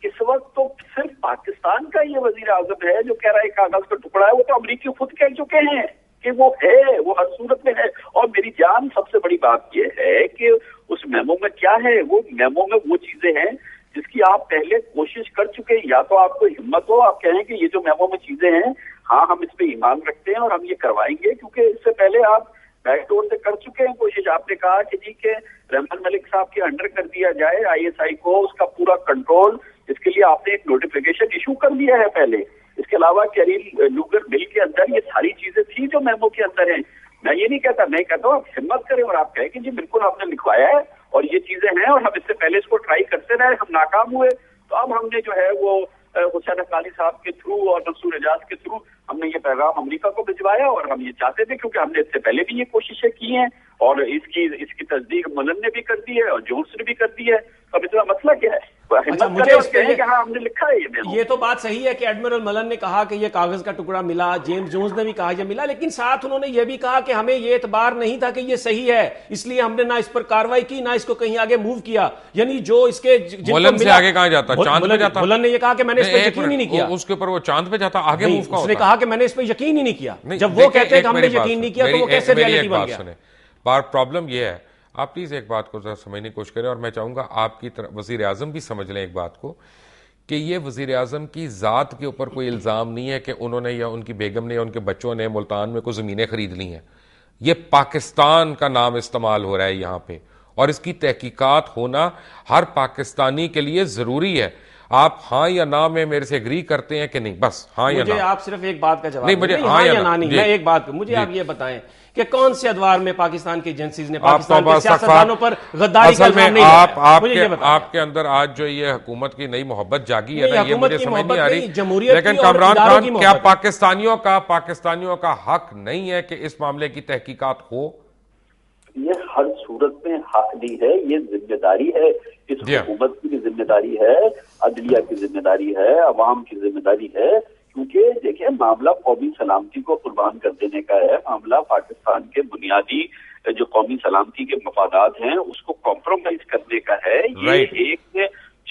اس وقت تو صرف پاکستان کا یہ وزیر اعظم ہے جو کہہ رہا ہے کاغذ کا ٹکڑا ہے, وہ تو امریکی خود کہہ چکے ہیں کہ وہ ہے, وہ ہر صورت میں ہے. اور میری جان سب سے بڑی بات یہ ہے کہ اس میمو میں کیا ہے, وہ میمو میں وہ چیزیں ہیں جس کی آپ پہلے کوشش کر چکے ہیں. یا تو آپ کو ہمت ہو, آپ کہیں کہ یہ جو میمو میں چیزیں ہیں ہاں ہم اس پہ ایمان رکھتے ہیں اور ہم یہ کروائیں گے, کیونکہ اس سے پہلے آپ بیک ڈور سے کر چکے ہیں کوشش. آپ نے کہا کہ جی کہ رحمان ملک صاحب کے انڈر کر دیا جائے ISI کو, اس کا پورا کنٹرول, اس کے لیے آپ نے ایک نوٹیفیکیشن ایشو کر دیا ہے پہلے. اس کے علاوہ کیریل لوگر بل کے اندر یہ ساری چیزیں تھی جو میمو کے اندر ہیں. میں یہ نہیں کہتا, میں کہتا ہوں آپ ہمت کریں اور آپ کہیں کہ جی بالکل آپ نے لکھوایا ہے اور یہ چیزیں ہیں اور ہم اس سے پہلے اس کو ٹرائی کرتے رہے, ہم ناکام ہوئے, تو اب ہم نے جو ہے وہ حسین حقانی صاحب کے تھرو اور منصور اعجاز کے تھرو ہم نے یہ پیغام امریکہ کو بھجوایا, اور ہم یہ چاہتے تھے کیونکہ ہم نے اس سے پہلے بھی یہ کوششیں کی ہیں اور اس کی تصدیق ملن نے بھی کر دی ہے اور جونز نے بھی کر دی ہے. اب اس کا مسئلہ کیا ہے؟ ہم نے لکھا ہے. یہ تو بات صحیح ہے کہ ایڈمرل ملن نے کہا کہ یہ کاغذ کا ٹکڑا ملا, جیمز جونز نے بھی کہا یہ ملا, لیکن ساتھ انہوں نے یہ بھی کہا کہ ہمیں یہ اعتبار نہیں تھا کہ یہ صحیح ہے, اس لیے ہم نے نہ اس پر کارروائی کی نہ اس کو کہیں آگے موو کیا. یعنی جو اس کے ملن سے آگے کہاں جاتا, چاند پہ جاتا. ملن نے یہ کہا کہ میں نے اس پہ یقین ہی نہیں کیا, اس کے اوپر وہ چاند پہ جاتا, آگے موو کا ہوتا. اس نے کہا کہ میں نے اس پہ یقین ہی نہیں کیا. جب وہ کہتے ہیں کہ ہم نے یقین نہیں کیا تو وہ کیسے ریئلٹی بن گیا؟ پرابلم یہ ہے, آپ پلیز ایک بات کو ذرا سمجھنے کی کوشش کریں, اور میں چاہوں گا آپ کی طرف وزیر اعظم بھی سمجھ لیں ایک بات کو, کہ یہ وزیر اعظم کی ذات کے اوپر کوئی الزام نہیں ہے کہ انہوں نے یا ان کی بیگم نے یا ان کے بچوں نے ملتان میں کوئی زمینیں خرید لی ہیں. یہ پاکستان کا نام استعمال ہو رہا ہے یہاں پہ, اور اس کی تحقیقات ہونا ہر پاکستانی کے لیے ضروری ہے. آپ ہاں یا نہ میں میرے سے اگری کرتے ہیں کہ نہیں؟ بس ہاں یا نہ. مجھے آپ صرف ایک بات کا جواب نہیں, مجھے ہاں یا نہ نہیں, میں ایک بات مجھے آپ یہ بتائیں کہ کون سے ادوار میں پاکستان کی ایجنسیز نے پاکستان کے سیاستدانوں پر غداری کا الزام نہیں لگایا؟ آپ کے اندر آج جو یہ حکومت کی نئی محبت جاگی ہے نا, یہ مجھے سمجھ نہیں آ رہی. لیکن کامران خان, کیا پاکستانیوں کا حق نہیں ہے کہ اس معاملے کی تحقیقات ہو؟ یہ ہر صورت میں حق نہیں ہے, یہ ذمہ داری ہے, اس حکومت کی بھی ذمہ داری ہے, عدلیہ کی ذمہ داری ہے, عوام کی ذمہ داری ہے. کیونکہ دیکھیں معاملہ قومی سلامتی کو قربان کر دینے کا ہے, معاملہ پاکستان کے بنیادی جو قومی سلامتی کے مفادات ہیں اس کو کمپرومائز کرنے کا ہے. یہ ایک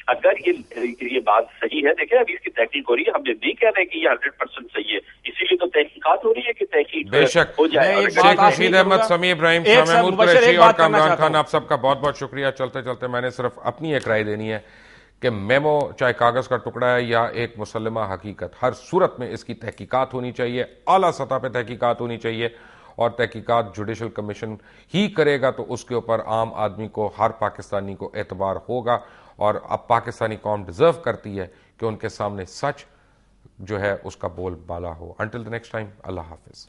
اگر یہ بات صحیح ہے, دیکھیں ابھی اس کی تحقیق ہو رہی ہے, ہم نے نہیں کہہ رہے کہ یہ 100% صحیح ہے, اسی لیے تو تحقیقات ہو رہی ہے کہ تحقیق ہو جائے. شیخ رشید احمد, سمیع ابراہیم, شاہ محمود قریشی اور کامران خان, آپ سب کا بہت بہت شکریہ. چلتے چلتے میں نے صرف اپنی ایک رائے دینی ہے کہ میمو چاہے کاغذ کا ٹکڑا ہے یا ایک مسلمہ حقیقت, ہر صورت میں اس کی تحقیقات ہونی چاہیے, اعلیٰ سطح پہ تحقیقات ہونی چاہیے, اور تحقیقات جوڈیشل کمیشن ہی کرے گا تو اس کے اوپر عام آدمی کو, ہر پاکستانی کو اعتبار ہوگا. اور اب پاکستانی قوم ڈیزرو کرتی ہے کہ ان کے سامنے سچ جو ہے اس کا بول بالا ہو. انٹل دی نیکسٹ ٹائم, اللہ حافظ.